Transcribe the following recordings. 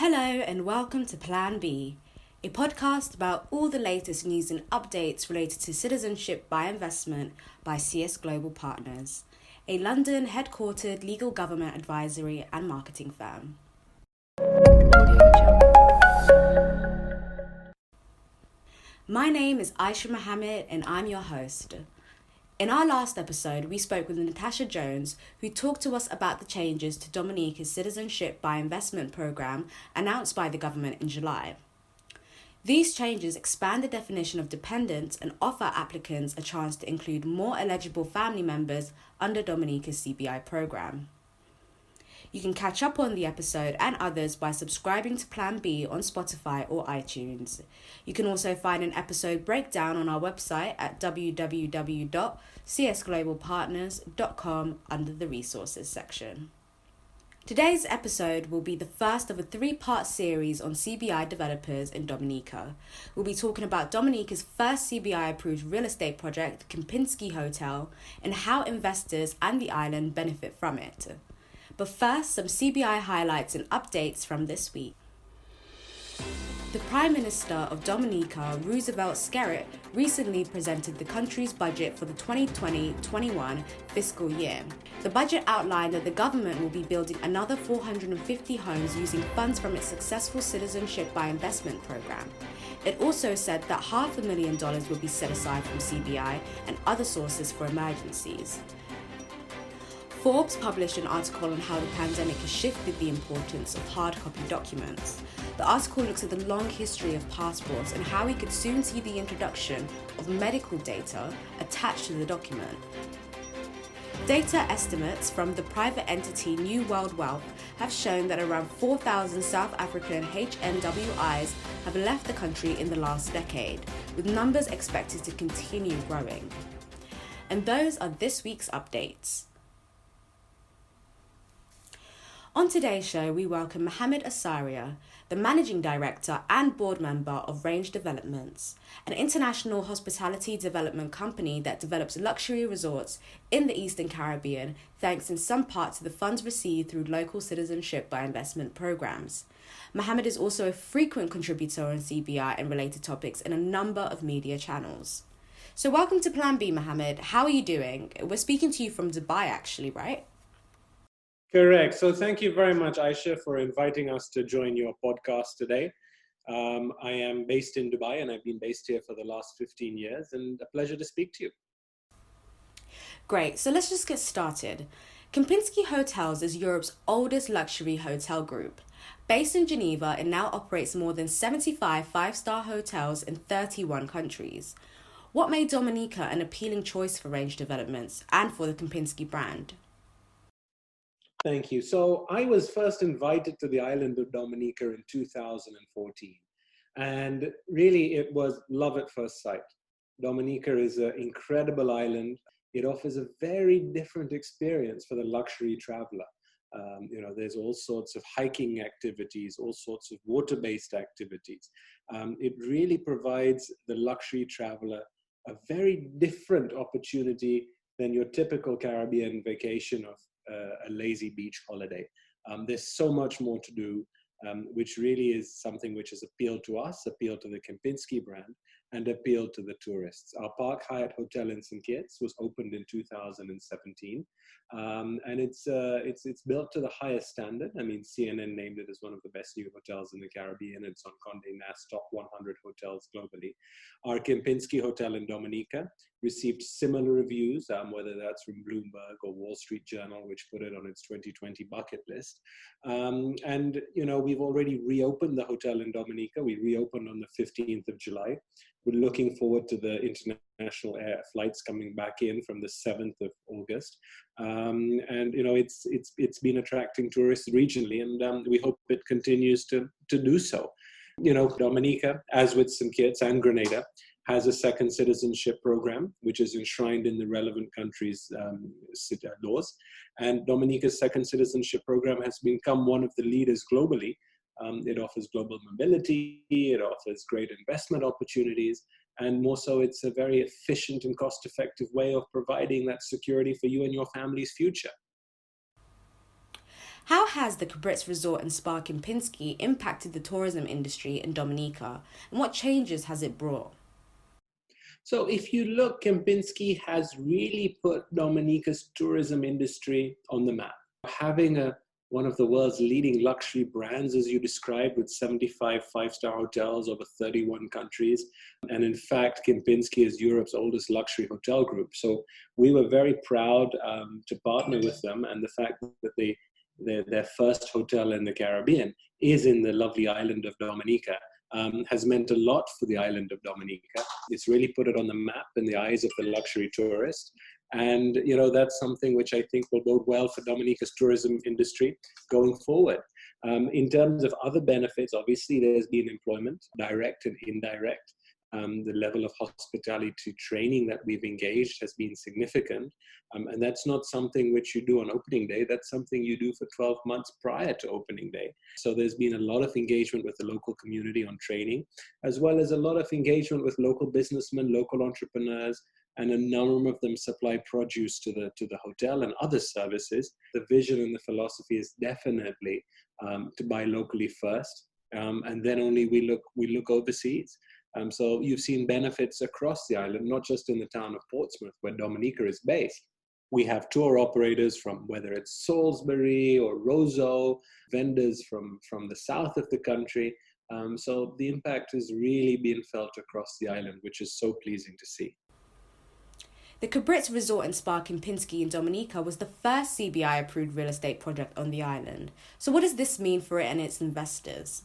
Hello and welcome to Plan B, a podcast about all the latest news and updates related to citizenship by investment by CS Global Partners, a London headquartered legal government advisory and marketing firm. My name is Aisha Mohamed and I'm your host. In our last episode, we spoke with Natasha Jones, who talked to us about the changes to Dominica's Citizenship by Investment program announced by the government in July. These changes expand the definition of dependents and offer applicants a chance to include more eligible family members under Dominica's CBI program. You can catch up on the episode and others by subscribing to Plan B on Spotify or iTunes. You can also find an episode breakdown on our website at www.csglobalpartners.com under the resources section. Today's episode will be the first of a three-part series on CBI developers in Dominica. We'll be talking about Dominica's first CBI-approved real estate project, Kempinski Hotel, and how investors and the island benefit from it. But first, some CBI highlights and updates from this week. The Prime Minister of Dominica, Roosevelt Skerrit, recently presented the country's budget for the 2020-21 fiscal year. The budget outlined that the government will be building another 450 homes using funds from its successful Citizenship by Investment program. It also said that $500,000 will be set aside from CBI and other sources for emergencies. Forbes published an article on how the pandemic has shifted the importance of hard copy documents. The article looks at the long history of passports and how we could soon see the introduction of medical data attached to the document. Data estimates from the private entity New World Wealth have shown that around 4,000 South African HNWIs have left the country in the last decade, with numbers expected to continue growing. And those are this week's updates. On today's show, we welcome Mohamed Asaria, the Managing Director and Board Member of Range Developments, an international hospitality development company that develops luxury resorts in the Eastern Caribbean, thanks in some part to the funds received through local Citizenship by Investment programs. Mohamed is also a frequent contributor on CBI and related topics in a number of media channels. So welcome to Plan B, Mohamed. How are you doing? We're speaking to you from Dubai, actually, right? Correct. So thank you very much, Aisha, for inviting us to join your podcast today. I am based in Dubai and I've been based here for the last 15 years and a pleasure to speak to you. Great. So let's just get started. Kempinski Hotels is Europe's oldest luxury hotel group. Based in Geneva, it now operates more than 75 five-star hotels in 31 countries. What made Dominica an appealing choice for Range Developments and for the Kempinski brand? Thank you. So I was first invited to the island of Dominica in 2014. And really it was love at first sight. Dominica is an incredible island. It offers a very different experience for the luxury traveler. There's all sorts of hiking activities, all sorts of water-based activities. It really provides the luxury traveler a very different opportunity than your typical Caribbean vacation of a lazy beach holiday. There's so much more to do, which really is something which has appealed to us, appealed to the Kempinski brand, and appealed to the tourists. Our Park Hyatt Hotel in St. Kitts was opened in 2017, and it's built to the highest standard. I mean, CNN named it as one of the best new hotels in the Caribbean. It's on Condé Nast top 100 hotels globally. Our Kempinski Hotel in Dominica received similar reviews, whether that's from Bloomberg or Wall Street Journal, which put it on its 2020 bucket list. We've already reopened the hotel in Dominica. We reopened on the 15th of July. We're looking forward to the international air flights coming back in from the 7th of August. It's been attracting tourists regionally, and we hope it continues to do so. Dominica, as with St. Kitts and Grenada, has a second citizenship program, which is enshrined in the relevant countries' laws. And Dominica's second citizenship program has become one of the leaders globally. It offers global mobility, it offers great investment opportunities, and more so, it's a very efficient and cost-effective way of providing that security for you and your family's future. How has the Cabrits Resort and Spa Kempinski impacted the tourism industry in Dominica, and what changes has it brought? So if you look, Kempinski has really put Dominica's tourism industry on the map. Having one of the world's leading luxury brands, as you described, with 75 five-star hotels over 31 countries. And in fact, Kempinski is Europe's oldest luxury hotel group. So we were very proud to partner with them. And the fact that their first hotel in the Caribbean is in the lovely island of Dominica has meant a lot for the island of Dominica. It's really put it on the map in the eyes of the luxury tourist. And, that's something which I think will bode well for Dominica's tourism industry going forward. In terms of other benefits, obviously there's been employment, direct and indirect. The level of hospitality training that we've engaged has been significant. And that's not something which you do on opening day. That's something you do for 12 months prior to opening day. So there's been a lot of engagement with the local community on training, as well as a lot of engagement with local businessmen, local entrepreneurs, and a number of them supply produce to the hotel and other services. The vision and the philosophy is definitely to buy locally first, and then only we look overseas. So you've seen benefits across the island, not just in the town of Portsmouth, where Dominica is based. We have tour operators from whether it's Salisbury or Roseau, vendors from the south of the country. So the impact has really been felt across the island, which is so pleasing to see. The Cabrits Resort and Spa Kempinski in Dominica was the first CBI-approved real estate project on the island. So what does this mean for it and its investors?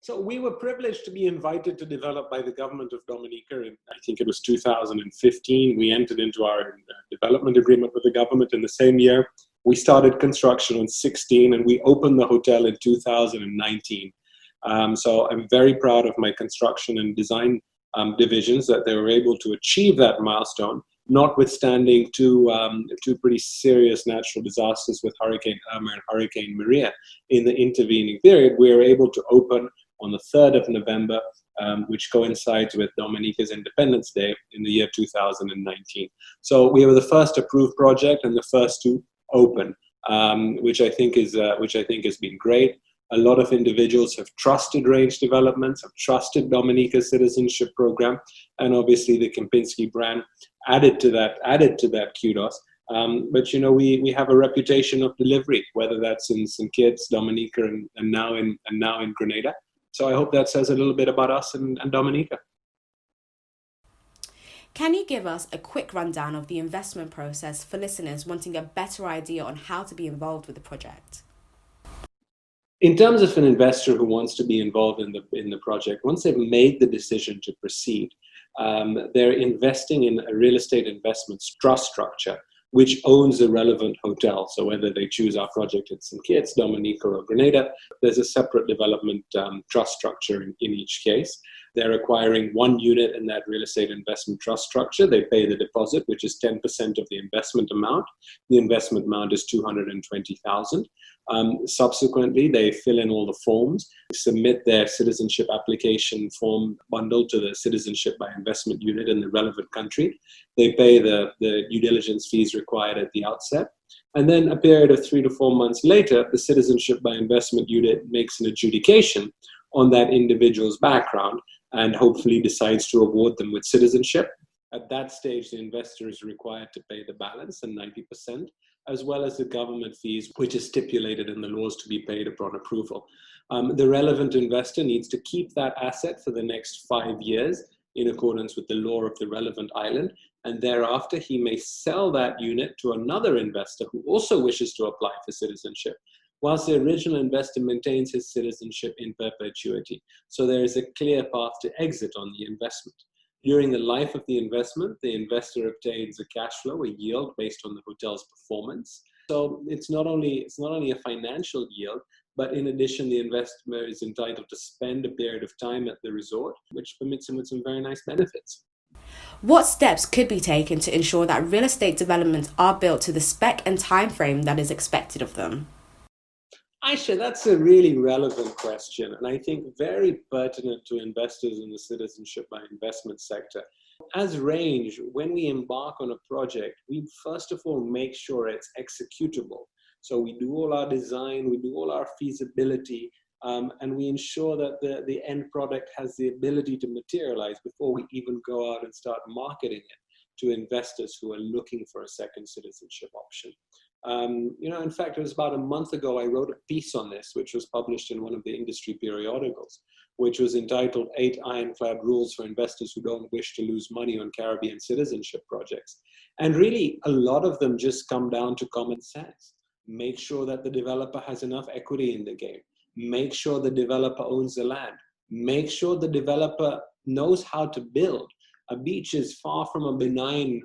So we were privileged to be invited to develop by the government of Dominica in, I think it was 2015. We entered into our development agreement with the government in the same year. We started construction in 16 and we opened the hotel in 2019. So I'm very proud of my construction and design divisions that they were able to achieve that milestone, notwithstanding two pretty serious natural disasters with Hurricane Irma and Hurricane Maria in the intervening period. We were able to open on the 3rd of November, which coincides with Dominica's Independence Day in the year 2019. So we were the first approved project and the first to open, which I think has been great. A lot of individuals have trusted Range Developments, have trusted Dominica's Citizenship program, and obviously the Kempinski brand added to that kudos. But we have a reputation of delivery, whether that's in St. Kitts, Dominica, and now in Grenada. So I hope that says a little bit about us and Dominica. Can you give us a quick rundown of the investment process for listeners wanting a better idea on how to be involved with the project? In terms of an investor who wants to be involved in the project, once they've made the decision to proceed, they're investing in a real estate investment trust structure which owns the relevant hotel. So whether they choose our project in St. Kitts, Dominica, or Grenada, there's a separate development trust structure in each case. They're acquiring one unit in that real estate investment trust structure. They pay the deposit, which is 10% of the investment amount. The investment amount is $220,000. Subsequently, they fill in all the forms, submit their citizenship application form bundle to the citizenship by investment unit in the relevant country. They pay the due diligence fees required at the outset. And then a period of 3 to 4 months later, the citizenship by investment unit makes an adjudication on that individual's background and hopefully decides to award them with citizenship. At that stage, the investor is required to pay the balance and 90%, as well as the government fees, which is stipulated in the laws to be paid upon approval. The relevant investor needs to keep that asset for the next 5 years in accordance with the law of the relevant island, and thereafter he may sell that unit to another investor who also wishes to apply for citizenship, whilst the original investor maintains his citizenship in perpetuity. So there is a clear path to exit on the investment. During the life of the investment, the investor obtains a cash flow, a yield based on the hotel's performance. So it's not only a financial yield, but in addition, the investor is entitled to spend a period of time at the resort, which permits him with some very nice benefits. What steps could be taken to ensure that real estate developments are built to the spec and timeframe that is expected of them? Aisha, that's a really relevant question, and I think very pertinent to investors in the citizenship by investment sector. As Range, when we embark on a project, we first of all make sure it's executable. So we do all our design, we do all our feasibility, and we ensure that the end product has the ability to materialize before we even go out and start marketing it to investors who are looking for a second citizenship option. In fact, it was about a month ago I wrote a piece on this, which was published in one of the industry periodicals, which was entitled 8 Ironclad Rules for Investors Who Don't Wish to Lose Money on Caribbean Citizenship Projects. And really, a lot of them just come down to common sense. Make sure that the developer has enough equity in the game. Make sure the developer owns the land. Make sure the developer knows how to build. A beach is far from a benign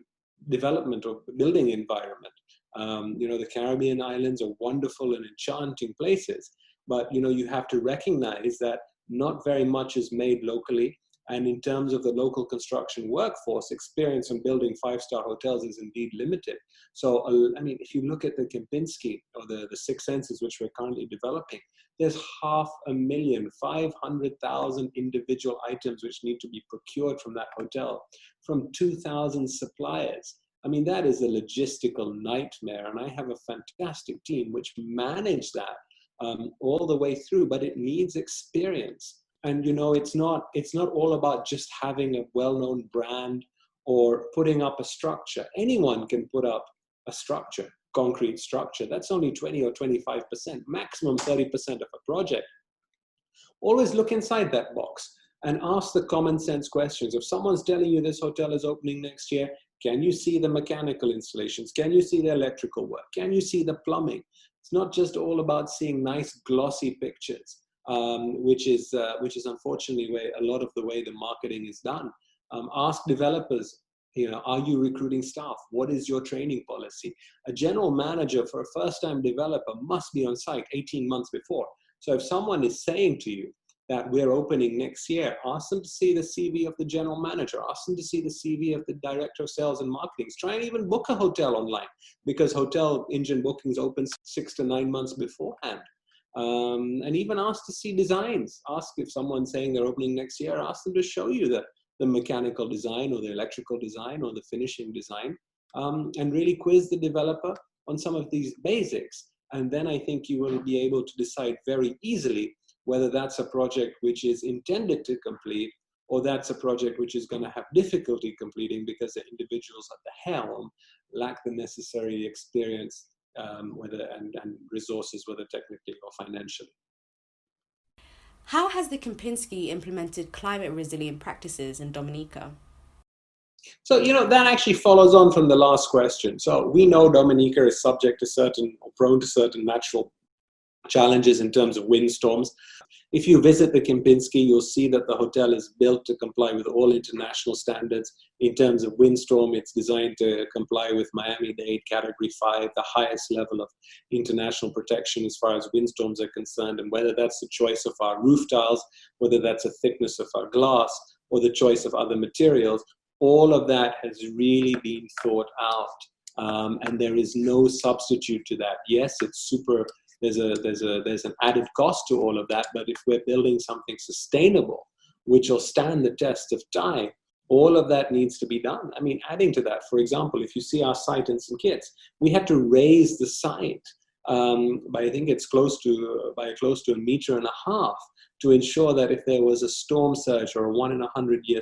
development or building environment. The Caribbean islands are wonderful and enchanting places, but you have to recognize that not very much is made locally. And in terms of the local construction workforce, experience in building 5-star hotels is indeed limited. So, if you look at the Kempinski or the Six Senses, which we're currently developing, there's 500,000, 500,000 individual items which need to be procured from that hotel, from 2,000 suppliers. That is a logistical nightmare. And I have a fantastic team which manage that all the way through, but it needs experience. And it's not all about just having a well-known brand or putting up a structure. Anyone can put up a structure, concrete structure. That's only 20 or 25%, maximum 30% of a project. Always look inside that box and ask the common sense questions. If someone's telling you this hotel is opening next year, can you see the mechanical installations? Can you see the electrical work? Can you see the plumbing? It's not just all about seeing nice glossy pictures. Which is unfortunately a lot of the way the marketing is done. Ask developers, are you recruiting staff? What is your training policy? A general manager for a first-time developer must be on site 18 months before. So if someone is saying to you that we're opening next year, ask them to see the CV of the general manager, ask them to see the CV of the director of sales and marketing. Try and even book a hotel online, because hotel engine bookings open 6 to 9 months beforehand. And even ask to see designs. Ask if someone's saying they're opening next year, ask them to show you the mechanical design or the electrical design or the finishing design, and really quiz the developer on some of these basics. And then I think you will be able to decide very easily whether that's a project which is intended to complete, or that's a project which is going to have difficulty completing because the individuals at the helm lack the necessary experience and resources, whether technically or financially. How has the Kempinski implemented climate resilient practices in Dominica? So, that actually follows on from the last question. So we know Dominica is subject to prone to certain natural challenges in terms of windstorms. If you visit the Kempinski, you'll see that the hotel is built to comply with all international standards. In terms of windstorm, it's designed to comply with Miami-Dade Category 5, the highest level of international protection as far as windstorms are concerned. And whether that's the choice of our roof tiles, whether that's the thickness of our glass, or the choice of other materials, all of that has really been thought out. And there is no substitute to that. Yes, it's super. There's an added cost to all of that, but if we're building something sustainable, which will stand the test of time, all of that needs to be done. Adding to that, for example, if you see our site in St. Kitts, we had to raise the site by I think it's close to 1.5 meters to ensure that if there was a storm surge or a 1 in 100 year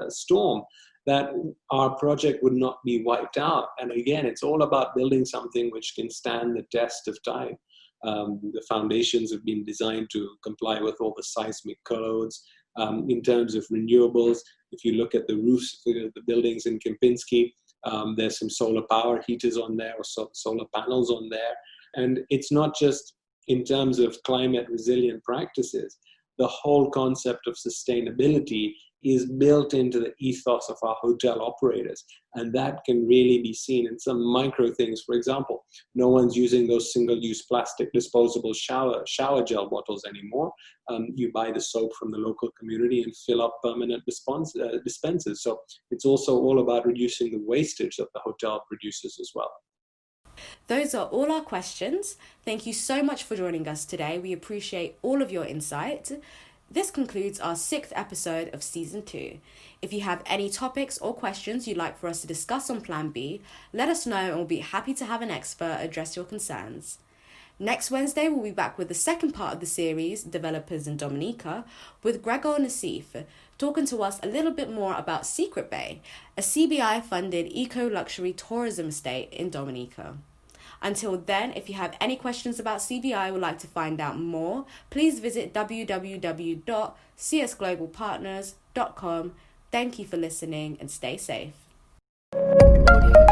storm, that our project would not be wiped out. And again, it's all about building something which can stand the test of time. The foundations have been designed to comply with all the seismic codes. In terms of renewables, if you look at the roofs of the buildings in Kempinski, there's some solar power heaters on there, or solar panels on there. And it's not just in terms of climate resilient practices. The whole concept of sustainability is built into the ethos of our hotel operators. And that can really be seen in some micro things. For example, no one's using those single-use plastic disposable shower gel bottles anymore. You buy the soap from the local community and fill up permanent dispensers. So it's also all about reducing the wastage that the hotel produces as well. Those are all our questions. Thank you so much for joining us today. We appreciate all of your insight. This concludes our 6th episode of Season 2. If you have any topics or questions you'd like for us to discuss on Plan B, let us know and we'll be happy to have an expert address your concerns. Next Wednesday, we'll be back with the second part of the series, Developers in Dominica, with Gregor Nassif, talking to us a little bit more about Secret Bay, a CBI-funded eco-luxury tourism estate in Dominica. Until then, if you have any questions about CBI or would like to find out more, please visit www.csglobalpartners.com. Thank you for listening and stay safe. Audio